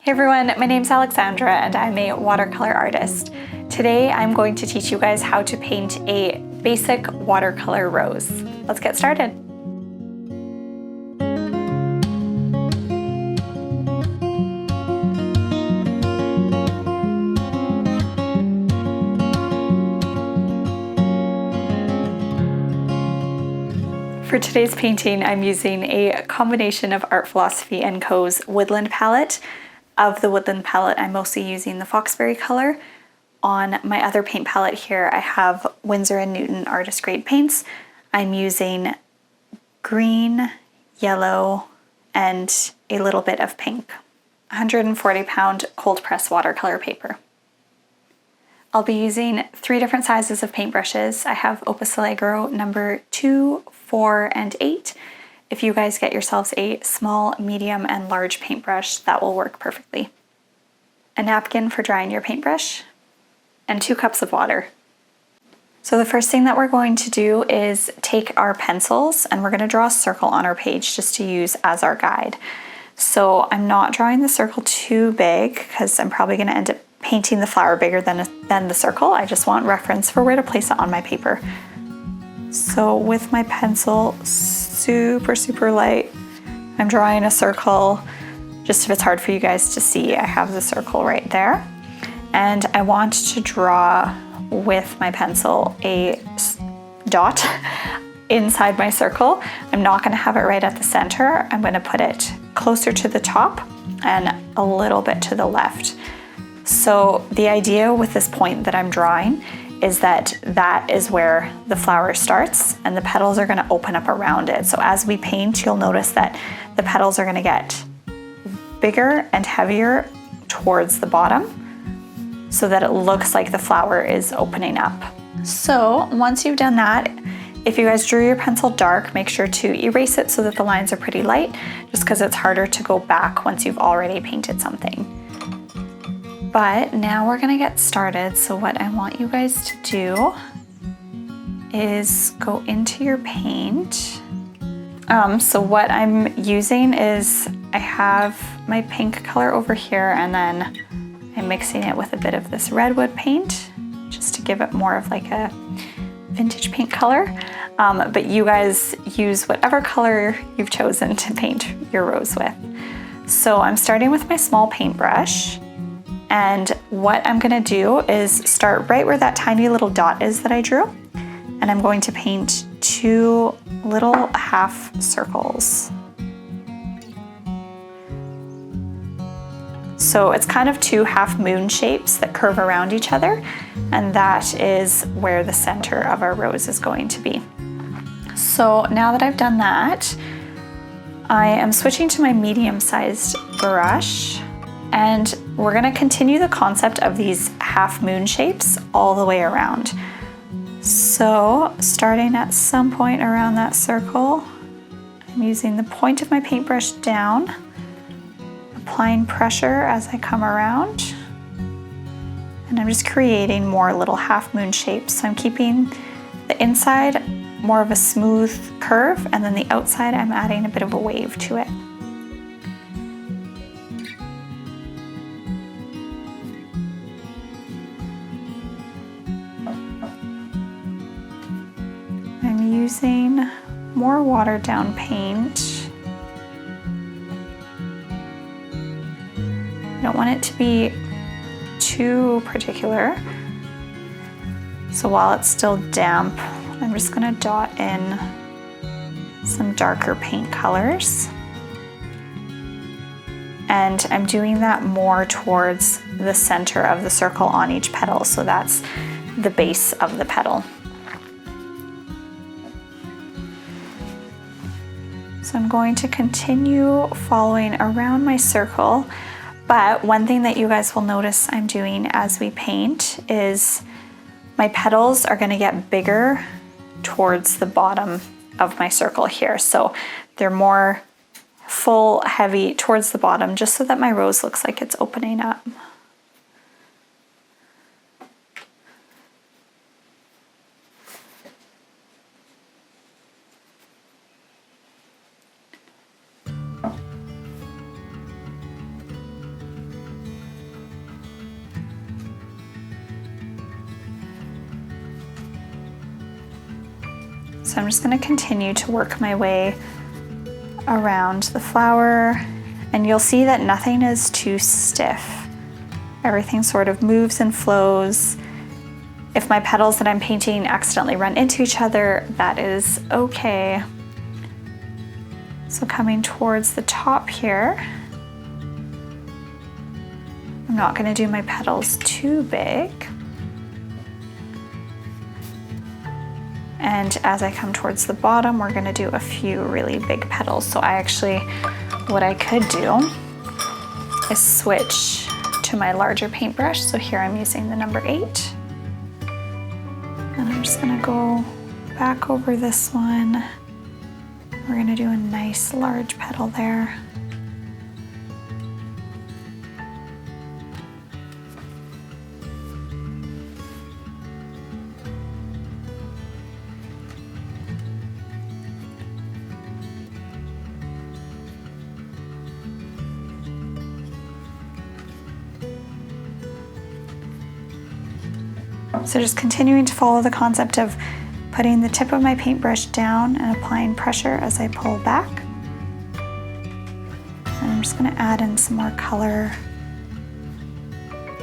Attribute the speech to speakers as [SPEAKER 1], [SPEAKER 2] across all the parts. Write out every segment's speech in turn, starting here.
[SPEAKER 1] Hey everyone, my name's Alexandra and I'm a watercolor artist. Today I'm going to teach you guys how to paint a basic watercolor rose. Let's get started. For today's painting, I'm using a combination of Art Philosophy & Co.'s Woodland palette. Of the Woodland palette, I'm mostly using the Foxberry color. On my other paint palette here, I have Winsor and Newton Artist Grade paints. I'm using green, yellow, and a little bit of pink. 140-pound cold press watercolor paper. I'll be using 3 different sizes of paintbrushes. I have Opus Allegro number 2, 4, and 8. If you guys get yourselves a small, medium, and large paintbrush, that will work perfectly. A napkin for drying your paintbrush, and 2 cups of water. So the first thing that we're going to do is take our pencils and we're going to draw a circle on our page just to use as our guide. So I'm not drawing the circle too big because I'm probably going to end up painting the flower bigger than the circle. I just want reference for where to place it on my paper. So with my pencil, super light, I'm drawing a circle. Just if it's hard for you guys to see, I have the circle right there. And I want to draw with my pencil a dot inside my circle. I'm not going to have it right at the center. I'm going to put it closer to the top and a little bit to the left. So the idea with this point that I'm drawing is that that is where the flower starts and the petals are going to open up around it. So as we paint, you'll notice that the petals are going to get bigger and heavier towards the bottom so that it looks like the flower is opening up. So once you've done that, if you guys drew your pencil dark, make sure to erase it so that the lines are pretty light, just because it's harder to go back once you've already painted something. But now we're gonna get started. So what I want you guys to do is go into your paint. So what I'm using is I have my pink color over here and then I'm mixing it with a bit of this redwood paint just to give it more of like a vintage paint color. But you guys use whatever color you've chosen to paint your rose with. So I'm starting with my small paintbrush. And what I'm gonna do is start right where that tiny little dot is that I drew. And I'm going to paint 2 little half circles. So it's kind of 2 half moon shapes that curve around each other. And that is where the center of our rose is going to be. So now that I've done that, I am switching to my medium-sized brush. And we're gonna continue the concept of these half moon shapes all the way around. So starting at some point around that circle, I'm using the point of my paintbrush down, applying pressure as I come around. And I'm just creating more little half moon shapes. So I'm keeping the inside more of a smooth curve, and then the outside I'm adding a bit of a wave to it. Using more watered down paint. I don't want it to be too particular. So while it's still damp, I'm just gonna dot in some darker paint colors. And I'm doing that more towards the center of the circle on each petal. So that's the base of the petal. So I'm going to continue following around my circle, but one thing that you guys will notice I'm doing as we paint is my petals are going to get bigger towards the bottom of my circle here. So they're more full, heavy towards the bottom, just so that my rose looks like it's opening up. So I'm just going to continue to work my way around the flower, and you'll see that nothing is too stiff. Everything sort of moves and flows. If my petals that I'm painting accidentally run into each other, that is okay. So coming towards the top here, I'm not going to do my petals too big. And as I come towards the bottom, we're going to do a few really big petals. So what I could do is switch to my larger paintbrush. So here I'm using the number 8. And I'm just going to go back over this one. We're going to do a nice large petal there. So just continuing to follow the concept of putting the tip of my paintbrush down and applying pressure as I pull back. And I'm just going to add in some more color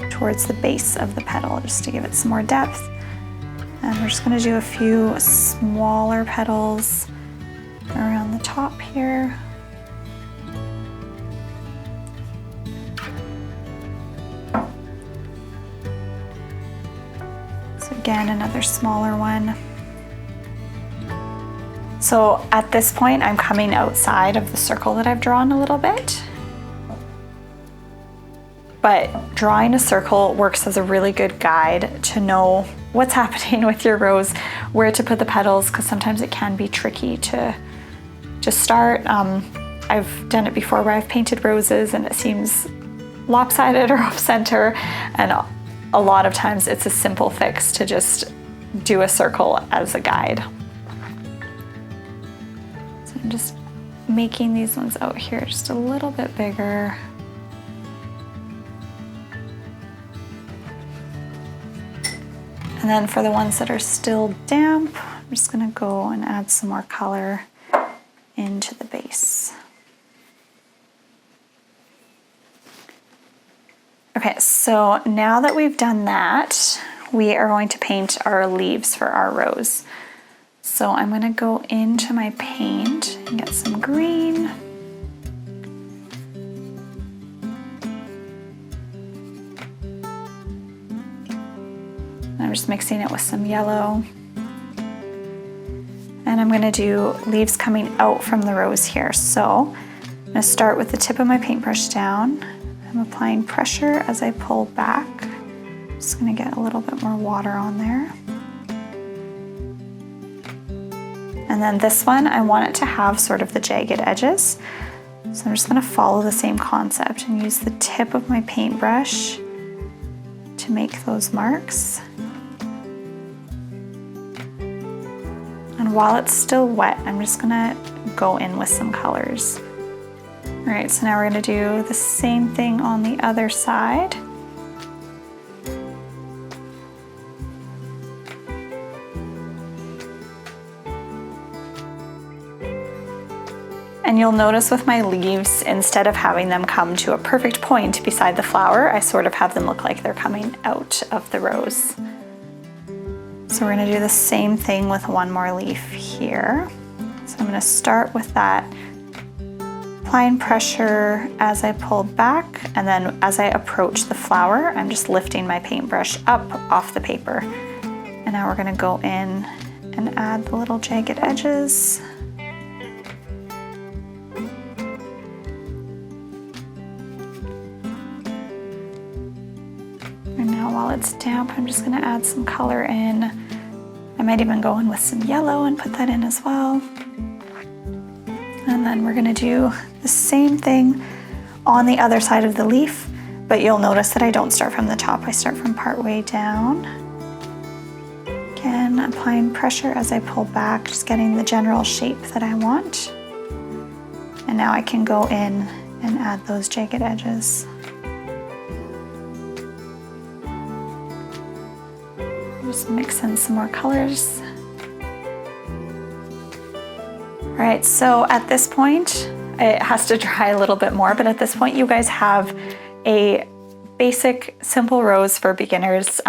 [SPEAKER 1] towards the base of the petal just to give it some more depth. And we're just going to do a few smaller petals around the top here. Again, another smaller one. So at this point, I'm coming outside of the circle that I've drawn a little bit. But drawing a circle works as a really good guide to know what's happening with your rose, where to put the petals, because sometimes it can be tricky to start. I've done it before where I've painted roses and it seems lopsided or off center, and a lot of times it's a simple fix to just do a circle as a guide. So I'm just making these ones out here just a little bit bigger. And then for the ones that are still damp, I'm just gonna go and add some more color into the base. Okay, so now that we've done that, we are going to paint our leaves for our rose. So I'm going to go into my paint and get some green. And I'm just mixing it with some yellow. And I'm going to do leaves coming out from the rose here. So I'm going to start with the tip of my paintbrush down. I'm applying pressure as I pull back. Just gonna get a little bit more water on there. And then this one, I want it to have sort of the jagged edges. So I'm just gonna follow the same concept and use the tip of my paintbrush to make those marks. And while it's still wet, I'm just gonna go in with some colors. All right, so now we're going to do the same thing on the other side. And you'll notice with my leaves, instead of having them come to a perfect point beside the flower, I sort of have them look like they're coming out of the rose. So we're going to do the same thing with one more leaf here. So I'm going to start with that. Applying pressure as I pull back, and then as I approach the flower, I'm just lifting my paintbrush up off the paper. And now we're going to go in and add the little jagged edges. And now while it's damp, I'm just going to add some color in. I might even go in with some yellow and put that in as well. And then we're going to do the same thing on the other side of the leaf, but you'll notice that I don't start from the top, I start from part way down. Again, applying pressure as I pull back, just getting the general shape that I want. And now I can go in and add those jagged edges. Just mix in some more colors. All right, so at this point, it has to dry a little bit more, but at this point you guys have a basic simple rose for beginners.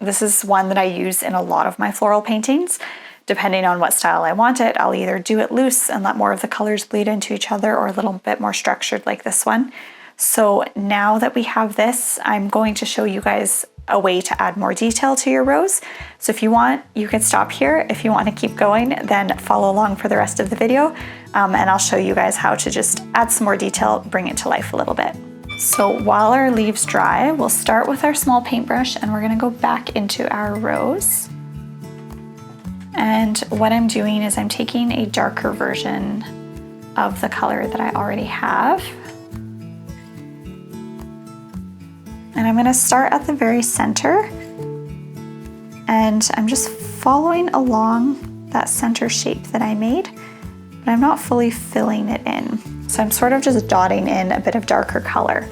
[SPEAKER 1] This is one that I use in a lot of my floral paintings. Depending on what style I want it, I'll either do it loose and let more of the colors bleed into each other, or a little bit more structured like this one. So now that we have this, I'm going to show you guys a way to add more detail to your rose. So if you want, you can stop here. If you want to keep going, then follow along for the rest of the video, and I'll show you guys how to just add some more detail, bring it to life a little bit. So while our leaves dry, we'll start with our small paintbrush and we're gonna go back into our rose. And what I'm doing is I'm taking a darker version of the color that I already have. And I'm gonna start at the very center. And I'm just following along that center shape that I made, but I'm not fully filling it in. So I'm sort of just dotting in a bit of darker color.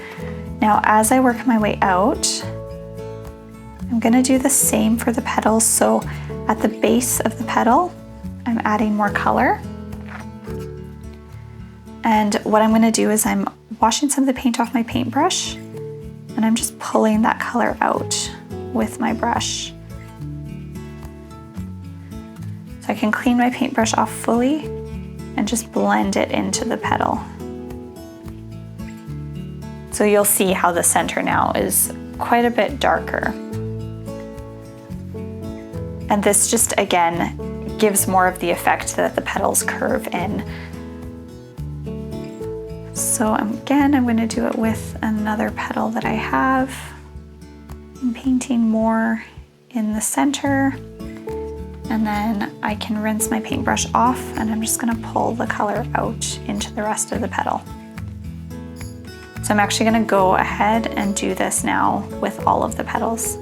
[SPEAKER 1] Now, as I work my way out, I'm gonna do the same for the petals. So at the base of the petal, I'm adding more color. And what I'm gonna do is I'm washing some of the paint off my paintbrush, and I'm just pulling that color out with my brush. So I can clean my paintbrush off fully and just blend it into the petal. So you'll see how the center now is quite a bit darker. And this just, again, gives more of the effect that the petals curve in. So again, I'm going to do it with another petal that I have. I'm painting more in the center, and then I can rinse my paintbrush off, and I'm just going to pull the color out into the rest of the petal. So I'm actually going to go ahead and do this now with all of the petals.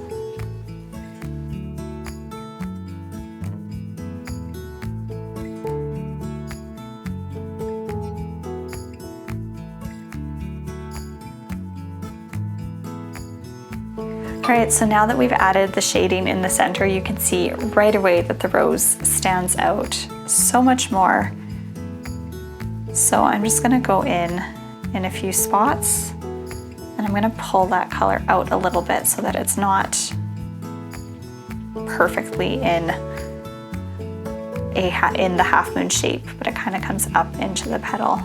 [SPEAKER 1] All right, so now that we've added the shading in the center, you can see right away that the rose stands out so much more. So I'm just gonna go in a few spots, and I'm gonna pull that color out a little bit so that it's not perfectly in the half moon shape, but it kind of comes up into the petal.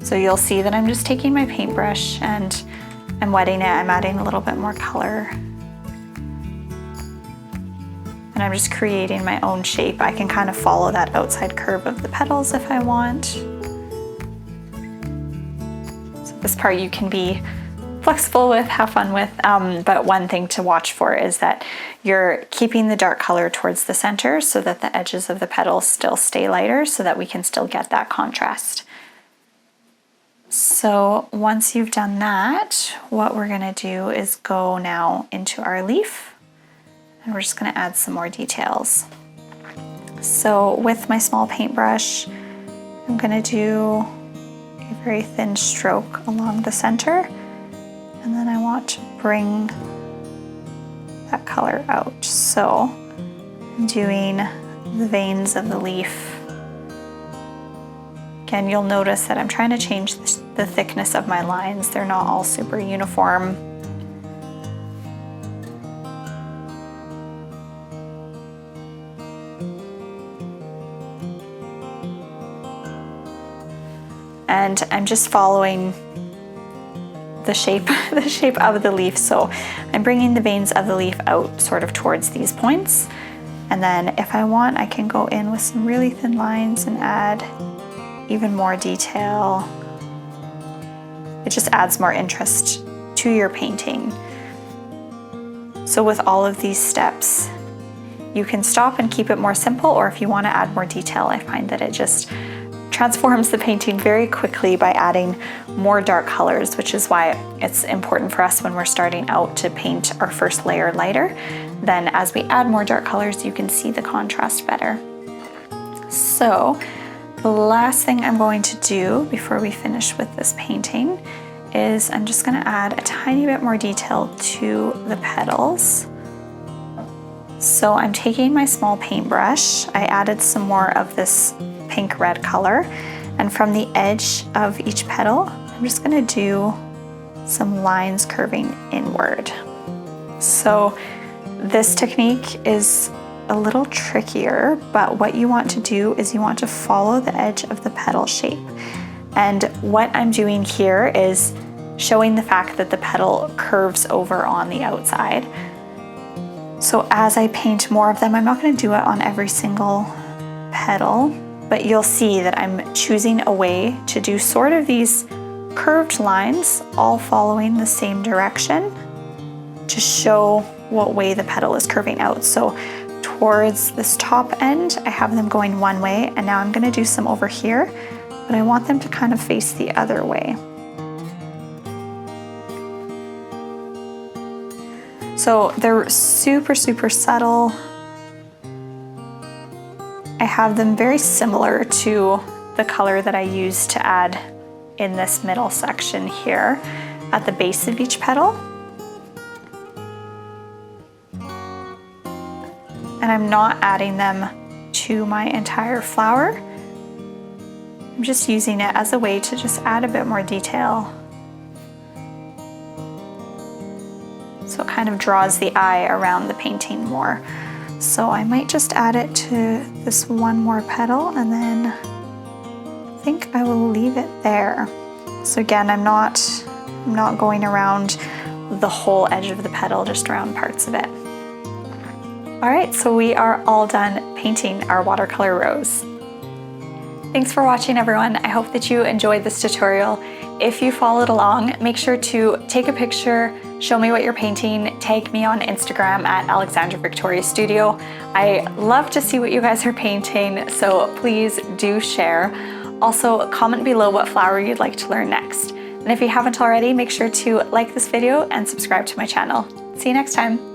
[SPEAKER 1] So you'll see that I'm just taking my paintbrush and I'm wetting it. I'm adding a little bit more color. And I'm just creating my own shape. I can kind of follow that outside curve of the petals if I want. So this part you can be flexible with, have fun with, but one thing to watch for is that you're keeping the dark color towards the center so that the edges of the petals still stay lighter, so that we can still get that contrast. So once you've done that, what we're gonna do is go now into our leaf, and we're just gonna add some more details. So with my small paintbrush, I'm gonna do a very thin stroke along the center, and then I want to bring that color out. So I'm doing the veins of the leaf. Again, you'll notice that I'm trying to change the thickness of my lines. They're not all super uniform. And I'm just following the shape of the leaf. So I'm bringing the veins of the leaf out sort of towards these points. And then if I want, I can go in with some really thin lines and add even more detail. It just adds more interest to your painting. So with all of these steps, you can stop and keep it more simple, or if you want to add more detail, I find that it just transforms the painting very quickly by adding more dark colors, which is why it's important for us when we're starting out to paint our first layer lighter. Then as we add more dark colors, you can see the contrast better. So the last thing I'm going to do before we finish with this painting is I'm just going to add a tiny bit more detail to the petals. So I'm taking my small paintbrush. I added some more of this pink-red color. And from the edge of each petal, I'm just gonna do some lines curving inward. So this technique is a little trickier, but what you want to do is you want to follow the edge of the petal shape. And what I'm doing here is showing the fact that the petal curves over on the outside. So as I paint more of them, I'm not going to do it on every single petal, but you'll see that I'm choosing a way to do sort of these curved lines, all following the same direction to show what way the petal is curving out. So towards this top end, I have them going one way, and now I'm going to do some over here, but I want them to kind of face the other way. So they're super, super subtle. I have them very similar to the color that I used to add in this middle section here at the base of each petal. And I'm not adding them to my entire flower. I'm just using it as a way to just add a bit more detail. So it kind of draws the eye around the painting more. So I might just add it to this one more petal, and then I think I will leave it there. So again, I'm not going around the whole edge of the petal, just around parts of it. All right, so we are all done painting our watercolor rose. Thanks for watching, everyone. I hope that you enjoyed this tutorial. If you followed along, make sure to take a picture, show me what you're painting, tag me on Instagram at Alexandra Victoria Studio. I love to see what you guys are painting, so please do share. Also, comment below what flower you'd like to learn next. And if you haven't already, make sure to like this video and subscribe to my channel. See you next time.